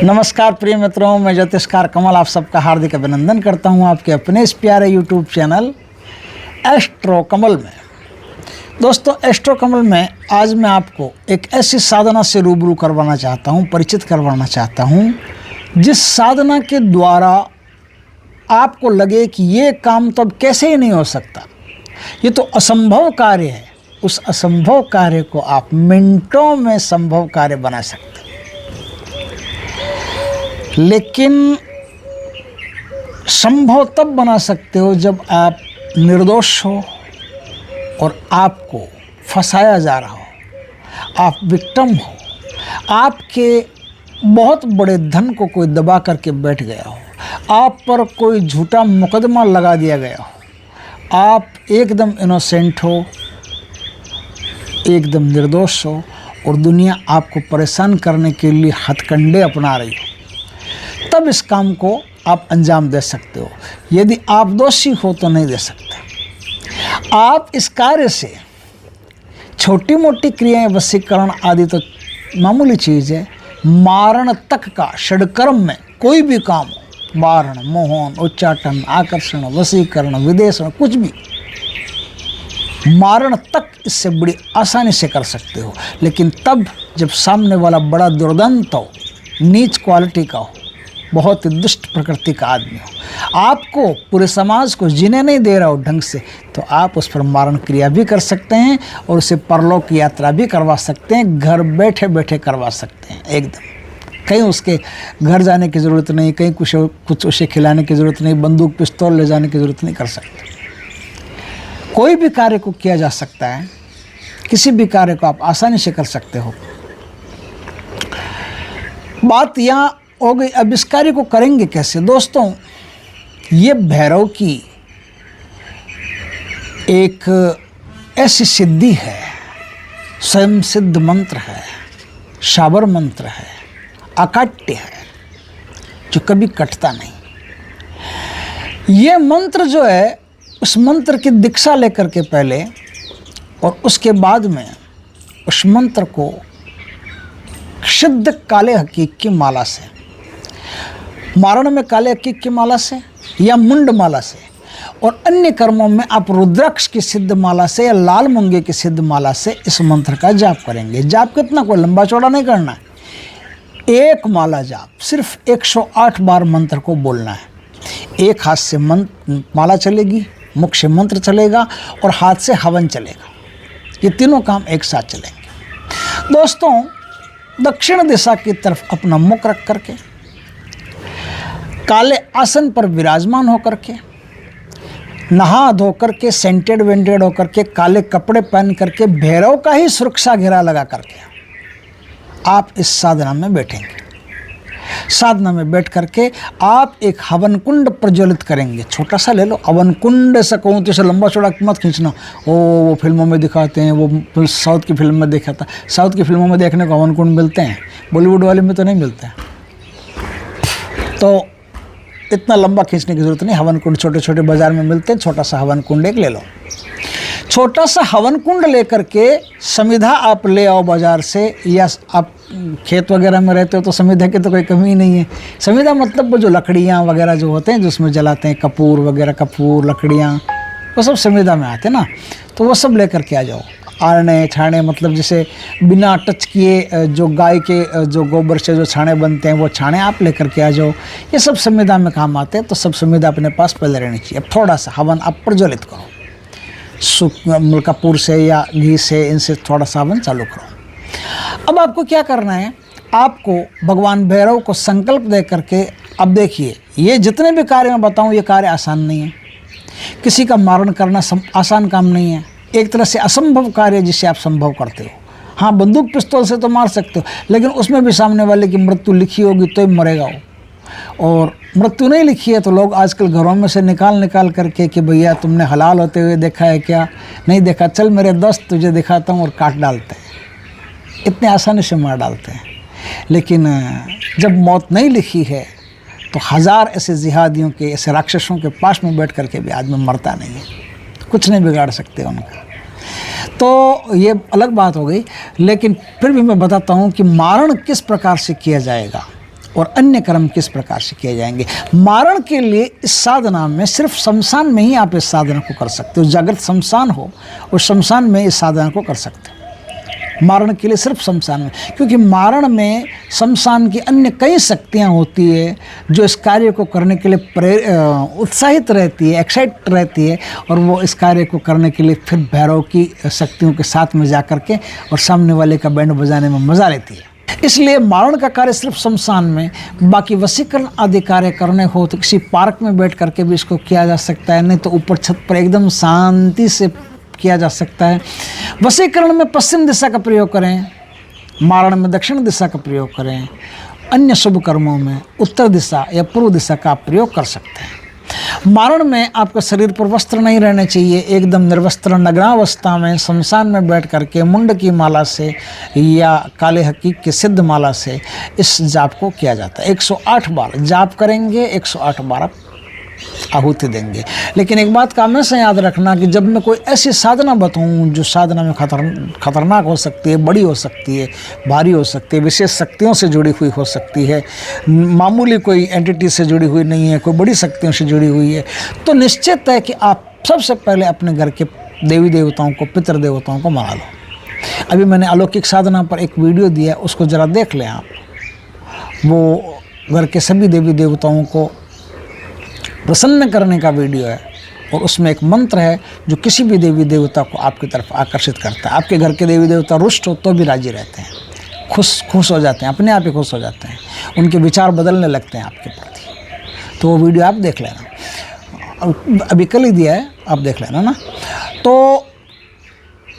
नमस्कार प्रिय मित्रों, मैं ज्योतिषकार कमल आप सबका हार्दिक अभिनंदन करता हूं आपके अपने इस प्यारे यूट्यूब चैनल एस्ट्रो कमल में। दोस्तों, एस्ट्रो कमल में आज मैं आपको एक ऐसी साधना से रूबरू करवाना चाहता हूं, परिचित करवाना चाहता हूं, जिस साधना के द्वारा आपको लगे कि ये काम तो अब कैसे ही नहीं हो सकता, ये तो असंभव कार्य है। उस असंभव कार्य को आप मिनटों में संभव कार्य बना सकते हैं। लेकिन संभव तब बना सकते हो जब आप निर्दोष हो और आपको फंसाया जा रहा हो, आप विक्टिम हो, आपके बहुत बड़े धन को कोई दबा करके बैठ गया हो, आप पर कोई झूठा मुकदमा लगा दिया गया हो, आप एकदम इनोसेंट हो, एकदम निर्दोष हो और दुनिया आपको परेशान करने के लिए हथकंडे अपना रही हो, तब इस काम को आप अंजाम दे सकते हो। यदि आप दोषी हो तो नहीं दे सकते। आप इस कार्य से छोटी मोटी क्रियाएं, वशीकरण आदि तो मामूली चीज़ है, मारण तक का षड्कर्म में कोई भी काम हो, मारण, मोहन, उच्चाटन, आकर्षण, वशीकरण, विदेशन, कुछ भी, मारण तक इससे बड़ी आसानी से कर सकते हो। लेकिन तब जब सामने वाला बड़ा दुर्दांत हो, नीच क्वालिटी का हो, बहुत ही दुष्ट प्रकृति का आदमी हो, आपको पूरे समाज को जीने नहीं दे रहा हो ढंग से, तो आप उस पर मारण क्रिया भी कर सकते हैं और उसे परलोक की यात्रा भी करवा सकते हैं। घर बैठे बैठे करवा सकते हैं एकदम। कहीं उसके घर जाने की ज़रूरत नहीं, कहीं कुछ उसे खिलाने की ज़रूरत नहीं, बंदूक पिस्तौल ले जाने की ज़रूरत नहीं, कर सकते। कोई भी कार्य को किया जा सकता है, किसी भी कार्य को आप आसानी से कर सकते हो। बात यहाँ हो गई, अब इस कार्य को करेंगे कैसे? दोस्तों, ये भैरव की एक ऐसी सिद्धि है, स्वयं सिद्ध मंत्र है, शाबर मंत्र है, अकाट्य है, जो कभी कटता नहीं। ये मंत्र जो है, उस मंत्र की दीक्षा लेकर के पहले और उसके बाद में उस मंत्र को शुद्ध काले हकीक की माला से, मारण में काले हकीक की माला से या मुंड माला से, और अन्य कर्मों में आप रुद्राक्ष की सिद्ध माला से या लाल मूंगे की सिद्ध माला से इस मंत्र का जाप करेंगे। जाप कितना, कोई लंबा चौड़ा नहीं करना है, एक माला जाप, सिर्फ 108 बार मंत्र को बोलना है। एक हाथ से माला चलेगी, मुख से मंत्र चलेगा और हाथ से हवन चलेगा। ये तीनों काम एक साथ चलेंगे। दोस्तों, दक्षिण दिशा की तरफ अपना मुख रख करके, काले आसन पर विराजमान होकर के, नहा धो करके, सेंटेड वेंटेड होकर के, काले कपड़े पहन करके, भैरव का ही सुरक्षा घेरा लगा करके आप इस साधना में बैठेंगे। साधना में बैठ करके आप एक हवन कुंड प्रज्वलित करेंगे। छोटा सा ले लो हवन कुंड, ऐसा कहूँ तो इसे लंबा चौड़ा मत खींचना। वो फिल्मों में दिखाते हैं, वो साउथ की फिल्म में देखा था, साउथ की फिल्मों में देखने को हवन कुंड मिलते हैं, बॉलीवुड वाले में तो नहीं मिलते हैं। तो इतना लंबा खींचने की ज़रूरत नहीं। हवन कुंड छोटे छोटे बाज़ार में मिलते हैं, छोटा सा हवन कुंड एक ले लो। छोटा सा हवन कुंड लेकर के समिधा आप ले आओ बाज़ार से, या आप खेत वगैरह में रहते हो तो समिधा की तो कोई कमी नहीं है। समिधा मतलब वो जो लकड़ियाँ वगैरह जो होते हैं, जिसमें जलाते हैं, कपूर वगैरह, कपूर, लकड़ियाँ, वो सब समिधा में आते हैं ना, तो वो सब लेकर के आ जाओ। आरने छाने, मतलब जैसे बिना टच किए जो गाय के जो गोबर से जो छाने बनते हैं, वो छाने आप लेकर के आ जाओ। ये सब समिधा में काम आते हैं, तो सब समिधा अपने पास पहले रहनी चाहिए। अब थोड़ा सा हवन आप प्रज्वलित करो, कपूर से या घी से, इनसे थोड़ा सा हवन चालू करो। अब आपको क्या करना है, आपको भगवान भैरव को संकल्प दे करके, अब देखिए, ये जितने भी कार्य मैं बताऊँ, ये कार्य आसान नहीं है। किसी का मारण करना आसान काम नहीं है। एक तरह से असंभव कार्य जिसे आप संभव करते हो। हाँ, बंदूक पिस्तौल से तो मार सकते हो, लेकिन उसमें भी सामने वाले की मृत्यु लिखी होगी तो ही मरेगा वो। और मृत्यु नहीं लिखी है तो लोग आजकल घरों में से निकाल करके कि भैया तुमने हलाल होते हुए देखा है क्या? नहीं देखा, चल मेरे दोस्त तुझे दिखाता हूँ, और काट डालते हैं। इतने आसानी से मार डालते हैं। लेकिन जब मौत नहीं लिखी है तो हज़ार ऐसे जिहादियों के, ऐसे राक्षसों के पास में बैठ करके भी आदमी मरता नहीं है, कुछ नहीं बिगाड़ सकते उनका। तो ये अलग बात हो गई। लेकिन फिर भी मैं बताता हूँ कि मारण किस प्रकार से किया जाएगा और अन्य कर्म किस प्रकार से किए जाएंगे। मारण के लिए इस साधना में सिर्फ शमशान में ही आप इस साधना को कर सकते हो। जागृत शमशान हो, उस शमशान में इस साधना को कर सकते हो। मारण के लिए सिर्फ शमशान में, क्योंकि मारण में शमशान की अन्य कई शक्तियाँ होती है जो इस कार्य को करने के लिए उत्साहित रहती है, एक्साइट रहती है, और वो इस कार्य को करने के लिए फिर भैरव की शक्तियों के साथ में जा कर के और सामने वाले का बैंड बजाने में मज़ा लेती है। इसलिए मारण का कार्य सिर्फ शमशान में, बाकी वशीकरण आदि कार्य करने हो तो किसी पार्क में बैठ करके भी इसको किया जा सकता है, नहीं तो ऊपर छत पर एकदम शांति से किया जा सकता है। वशीकरण में पश्चिम दिशा का प्रयोग करें, मारण में दक्षिण दिशा का प्रयोग करें, अन्य शुभ कर्मों में उत्तर दिशा या पूर्व दिशा का आप प्रयोग कर सकते हैं। मारण में आपके शरीर पर वस्त्र नहीं रहने चाहिए, एकदम निर्वस्त्र नग्नावस्था में शमशान में बैठ करके मुंड की माला से या काले हकीक के सिद्ध माला से इस जाप को किया जाता है। 108 बार जाप करेंगे, 108 बार आहुति देंगे। लेकिन एक बात का हमेशा याद रखना कि जब मैं कोई ऐसी साधना बताऊं जो साधना में खतरनाक हो सकती है, बड़ी हो सकती है, भारी हो सकती है, विशेष शक्तियों से जुड़ी हुई हो सकती है, मामूली कोई एंटिटी से जुड़ी हुई नहीं है, कोई बड़ी शक्तियों से जुड़ी हुई है, तो निश्चित है कि आप सबसे पहले अपने घर के देवी देवताओं को, पितृ देवताओं को मना लो। अभी मैंने अलौकिक साधना पर एक वीडियो दिया, उसको ज़रा देख लें आप। वो घर के सभी देवी देवताओं को प्रसन्न करने का वीडियो है, और उसमें एक मंत्र है जो किसी भी देवी देवता को आपकी तरफ आकर्षित करता है। आपके घर के देवी देवता रुष्ट हो तो भी राजी रहते हैं, खुश हो जाते हैं, अपने आप ही खुश हो जाते हैं, उनके विचार बदलने लगते हैं आपके प्रति। तो वो वीडियो आप देख लेना, अभी कल ही दिया है, आप देख लेना ना। तो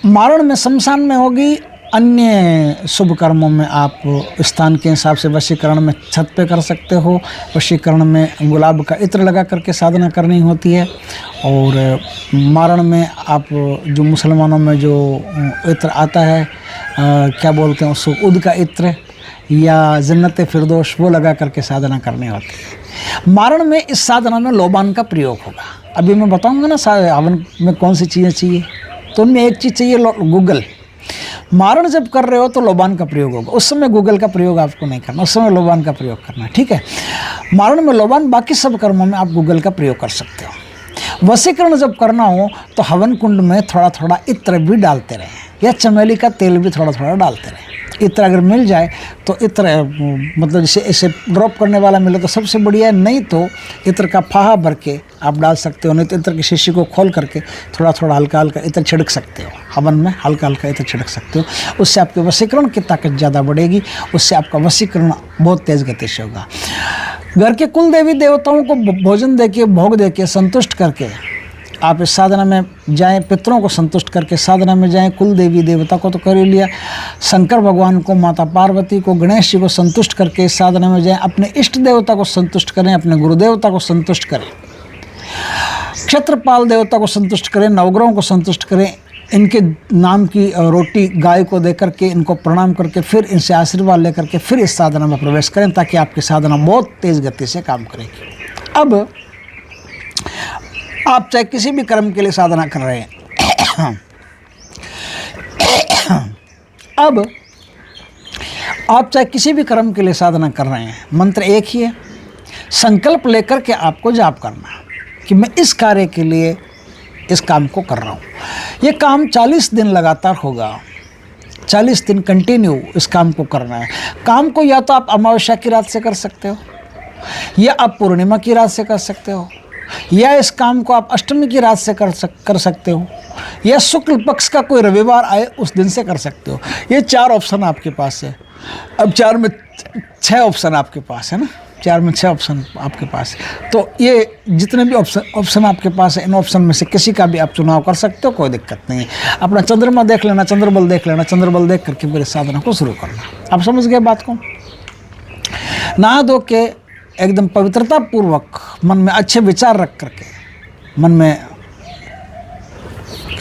मारण में शमशान में होगी, अन्य शुभ कर्मों में आप स्थान के हिसाब से वशीकरण में छत पे कर सकते हो। वशीकरण में गुलाब का इत्र लगा करके साधना करनी होती है, और मारण में आप जो मुसलमानों में जो इत्र आता है, क्या बोलते हैं उसको, उद का इत्र या जन्नत फिरदौस, वो लगा करके साधना करनी होती है। मारण में इस साधना में लोबान का प्रयोग होगा। अभी मैं बताऊँगा ना हवन में कौन सी चीज़ें चाहिए, तो उनमें एक चीज़ चाहिए गूगल। मारण जब कर रहे हो तो लोबान का प्रयोग होगा, उस समय गूगल का प्रयोग आपको नहीं करना, उस समय लोबान का प्रयोग करना है, ठीक है। मारण में लोबान, बाकी सब कर्मों में आप गूगल का प्रयोग कर सकते हो। वशीकरण जब करना हो तो हवन कुंड में थोड़ा थोड़ा इत्र भी डालते रहें, या चमेली का तेल भी थोड़ा थोड़ा डालते रहें। इत्र अगर मिल जाए तो इत्र, मतलब जैसे ऐसे ड्रॉप करने वाला मिले तो सबसे बढ़िया है, नहीं तो इत्र का फाहा भर के आप डाल सकते हो, नहीं तो इत्र की शीशी को खोल करके थोड़ा थोड़ा हल्का हल्का इत्र छिड़क सकते हो, हवन में हल्का हल्का इत्र छिड़क सकते हो। उससे आपके वशीकरण की ताकत ज़्यादा बढ़ेगी, उससे आपका वशीकरण बहुत तेज़ गति से होगा। घर के कुल देवी देवताओं को भोजन देके, भोग देके, संतुष्ट करके आप इस साधना में जाएं, पितरों को संतुष्ट करके साधना में जाएं। कुल देवी देवता को तो कर ही लिया, शंकर भगवान को, माता पार्वती को, गणेश जी को संतुष्ट करके इस साधना में जाएं। अपने इष्ट देवता को संतुष्ट करें, अपने गुरुदेवता को संतुष्ट करें, क्षेत्रपाल देवता को संतुष्ट करें, नवग्रहों को संतुष्ट करें। इनके नाम की रोटी गाय को दे करके, इनको प्रणाम करके, फिर इनसे आशीर्वाद लेकर के फिर इस साधना में प्रवेश करें, ताकि आपकी साधना बहुत तेज़ गति से काम करेगी। अब आप चाहे किसी भी कर्म के लिए साधना कर रहे हैं, अब आप चाहे किसी भी कर्म के लिए साधना कर रहे हैं, मंत्र एक ही है। संकल्प लेकर के आपको जाप करना है कि मैं इस कार्य के लिए इस काम को कर रहा हूँ। ये काम 40 दिन लगातार होगा, 40 दिन कंटिन्यू इस काम को करना है। काम को या तो आप अमावस्या की रात से कर सकते हो, या आप पूर्णिमा की रात से कर सकते हो, या इस काम को आप अष्टमी की रात से कर सकते हो, या शुक्ल पक्ष का कोई रविवार आए उस दिन से कर सकते हो। ये 4 ऑप्शन आपके पास है। अब 4 में 6 ऑप्शन आपके पास है ना, 4 में 6 ऑप्शन आपके पास है। तो ये जितने भी ऑप्शन आपके पास है, इन ऑप्शन में से किसी का भी आप चुनाव कर सकते हो, कोई दिक्कत नहीं है। अपना चंद्रमा देख लेना, चंद्रबल देख लेना, चंद्रबल देख करके मेरे साधना को शुरू करना। आप समझ गए बात को। नहा धो के एकदम पवित्रता पूर्वक मन में अच्छे विचार रख करके, मन में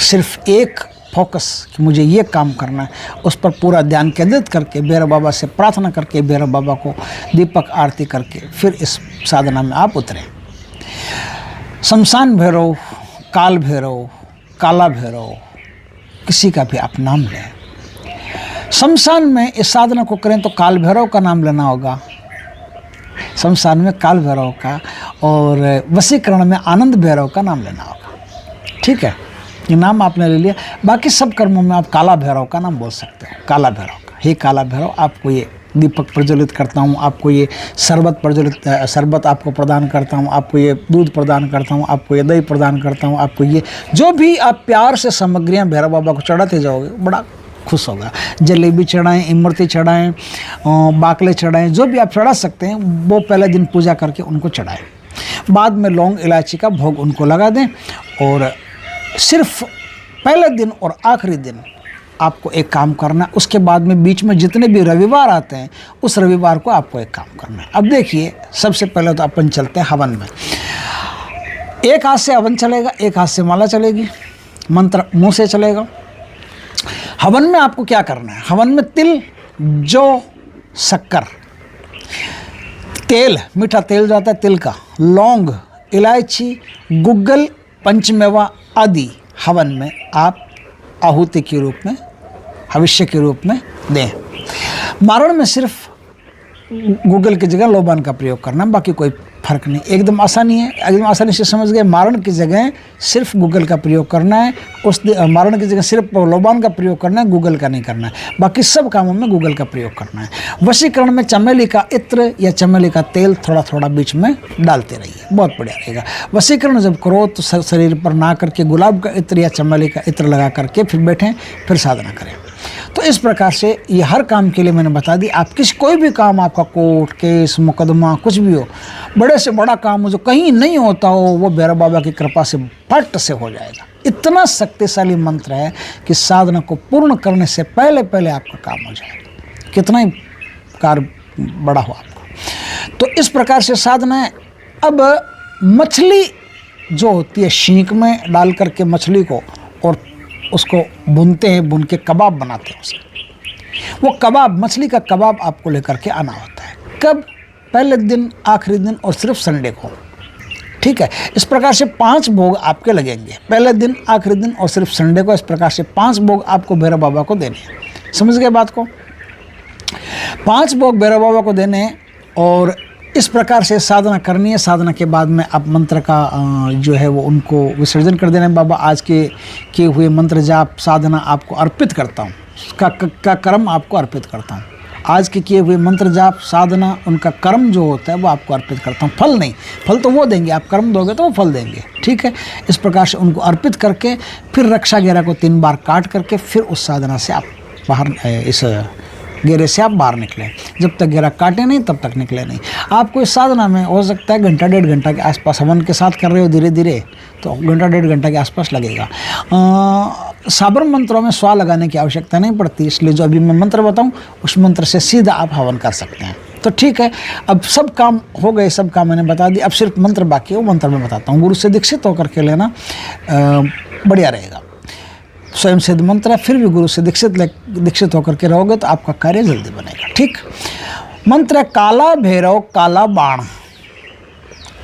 सिर्फ एक फोकस कि मुझे ये काम करना है, उस पर पूरा ध्यान केंद्रित करके भैरव बाबा से प्रार्थना करके, भैरव बाबा को दीपक आरती करके फिर इस साधना में आप उतरें। शमशान भैरव, काल भैरव, काला भैरव, किसी का भी आप नाम लें। शमशान में इस साधना को करें तो काल भैरव का नाम लेना होगा, शमशान में काल भैरव का और वशीकरण में आनंद भैरव का नाम लेना होगा। ठीक है, ये नाम आपने ले लिया। बाकी सब कर्मों में आप काला भैरव का नाम बोल सकते हैं, काला भैरव का। हे काला भैरव, आपको ये दीपक प्रज्वलित करता हूँ, आपको ये शरबत आपको प्रदान करता हूँ, आपको ये दूध प्रदान करता हूँ, आपको ये दही प्रदान करता हूँ, आपको ये जो भी आप प्यार से सामग्रियाँ भैरव बाबा को चढ़ाते जाओगे, बड़ा खुश होगा। जलेबी चढ़ाएं, इमरती चढ़ाएं, बाकले चढ़ाएं, जो भी आप चढ़ा सकते हैं वो पहले दिन पूजा करके उनको चढ़ाएं। बाद में लौंग इलायची का भोग उनको लगा दें। और सिर्फ पहले दिन और आखिरी दिन आपको एक काम करना है। उसके बाद में बीच में जितने भी रविवार आते हैं उस रविवार को आपको एक काम करना है। अब देखिए, सबसे पहले तो अपन चलते हैं हवन में। एक हाथ से हवन चलेगा, एक हाथ से माला चलेगी, मंत्र मुंह से चलेगा। हवन में आपको क्या करना है? हवन में तिल, जौ, शक्कर, तेल, मीठा तेल जाता है तिल का, लौंग, इलायची, गुग्गल, पंचमेवा आदि हवन में आप आहुति के रूप में, भविष्य के रूप में दें। मारण में सिर्फ गूगल की जगह लोबान का प्रयोग करना, बाकी कोई फर्क नहीं। एकदम आसानी है, एकदम आसानी से समझ गए। मारण की जगह सिर्फ गूगल का प्रयोग करना है, मारण की जगह सिर्फ लोबान का प्रयोग करना है, गूगल का नहीं करना है। बाकी सब कामों में गूगल का प्रयोग करना है। वशीकरण में चमेली का इत्र या चमेली का तेल थोड़ा थोड़ा बीच में डालते रहिए, बहुत बढ़िया रहेगा। वशीकरण जब करो तो शरीर पर ना करके गुलाब का इत्र या चमेली का इत्र लगा करके फिर बैठें, फिर साधना करें। तो इस प्रकार से ये हर काम के लिए मैंने बता दी। आप कोई भी काम, आपका कोर्ट केस मुकदमा कुछ भी हो, बड़े से बड़ा काम हो जो कहीं नहीं होता हो, वो भैरव बाबा की कृपा से फट से हो जाएगा। इतना शक्तिशाली मंत्र है कि साधना को पूर्ण करने से पहले पहले आपका काम हो जाएगा, कितना ही कार्य बड़ा हो आपका। तो इस प्रकार से साधना है। अब मछली जो होती है, शींक में डाल करके मछली को और उसको भूनते हैं, भून के कबाब बनाते हैं उसे। वो कबाब, मछली का कबाब आपको लेकर के आना होता है। कब? पहले दिन, आखिरी दिन और सिर्फ संडे को। ठीक है, इस प्रकार से 5 भोग आपके लगेंगे, पहले दिन, आखिरी दिन और सिर्फ संडे को। इस प्रकार से 5 भोग आपको भैरव बाबा को देने हैं। समझ गए बात को? 5 भोग भैरव बाबा को देने हैं और इस प्रकार से साधना करनी है। साधना के बाद में आप मंत्र का जो है वो उनको विसर्जन कर देना है। बाबा, आज के किए हुए मंत्र जाप साधना आपको अर्पित करता हूँ, का कर्म आपको अर्पित करता हूँ। आज के किए हुए मंत्र जाप साधना, उनका कर्म जो होता है वो आपको अर्पित करता हूँ। फल नहीं, फल तो वो देंगे, आप कर्म दोगे तो वो फल देंगे। ठीक है, इस प्रकार से उनको अर्पित करके फिर रक्षा घेरा को 3 बार काट करके फिर उस साधना से आप बाहर, इस घेरे से आप बाहर निकले। जब तक घेरा काटे नहीं तब तक निकले नहीं। आपको इस साधना में हो सकता है घंटा 1.5 घंटा के आसपास, हवन के साथ कर रहे हो धीरे धीरे तो घंटा 1.5 घंटा के आसपास लगेगा। साबर मंत्रों में स्वा लगाने की आवश्यकता नहीं पड़ती, इसलिए जो अभी मैं मंत्र बताऊं उस मंत्र से सीधा आप हवन कर सकते हैं। तो ठीक है, अब सब काम हो गए, सब काम मैंने बता दिया। अब सिर्फ मंत्र बाकी है, वो मंत्र मैं बताता हूँ। गुरु से दीक्षित होकर के लेना बढ़िया रहेगा। स्वयं सिद्ध मंत्र है, फिर भी गुरु से दीक्षित होकर के रहोगे तो आपका कार्य जल्दी बनेगा। ठीक, मंत्र है काला भैरव काला बाण।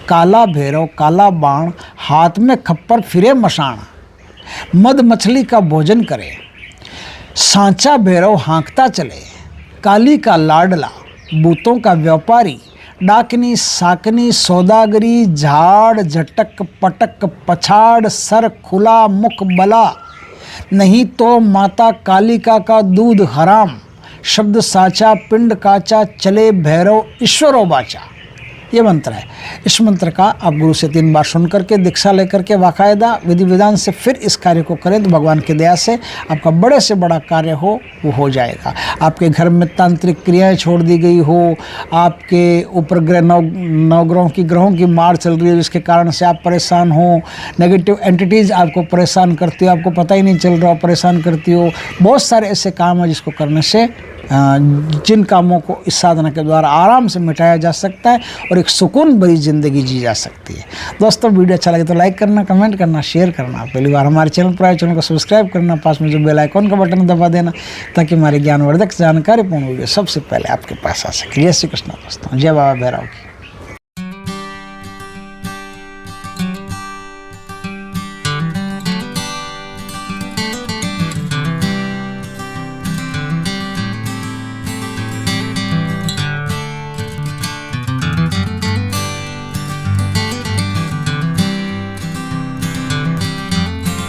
काला भैरव काला बाण, हाथ में खप्पर फिरे मशान। मद मछली का भोजन करे, सांचा भैरव हाँकता चले। काली का लाडला, बूतों का व्यापारी। डाकनी साकनी सौदागरी, झाड़ झटक पटक पछाड़। सर खुला मुख बला, नहीं तो माता कालिका का दूध हराम। शब्द साचा पिंड काचा, चले भैरव ईश्वरो बाचा। ये मंत्र है। इस मंत्र का आप गुरु से 3 बार सुन करके दीक्षा लेकर के बाकायदा विधि विधान से फिर इस कार्य को करें तो भगवान की दया से आपका बड़े से बड़ा कार्य हो वो हो जाएगा। आपके घर में तांत्रिक क्रियाएं छोड़ दी गई हो, आपके ऊपर नवग्रहों की मार चल रही है जिसके कारण से आप परेशान हो, नेगेटिव एंटिटीज़ आपको परेशान करती हो, आपको पता ही नहीं चल रहा हो, परेशान करती हो। बहुत सारे ऐसे काम हैं जिसको करने से जिन कामों को इस साधना के द्वारा आराम से मिटाया जा सकता है और एक सुकून भरी ज़िंदगी जी जा सकती है। दोस्तों, वीडियो अच्छा लगे तो लाइक करना, कमेंट करना, शेयर करना। पहली बार हमारे चैनल पर आए, चैनल को सब्सक्राइब करना, पास में जो बेल आइकॉन का बटन दबा देना ताकि हमारे ज्ञानवर्धक जानकारीपूर्ण वीडियो सबसे पहले आपके पास आ सके। जय श्री कृष्ण दोस्तों, जय बाबा भैरव की।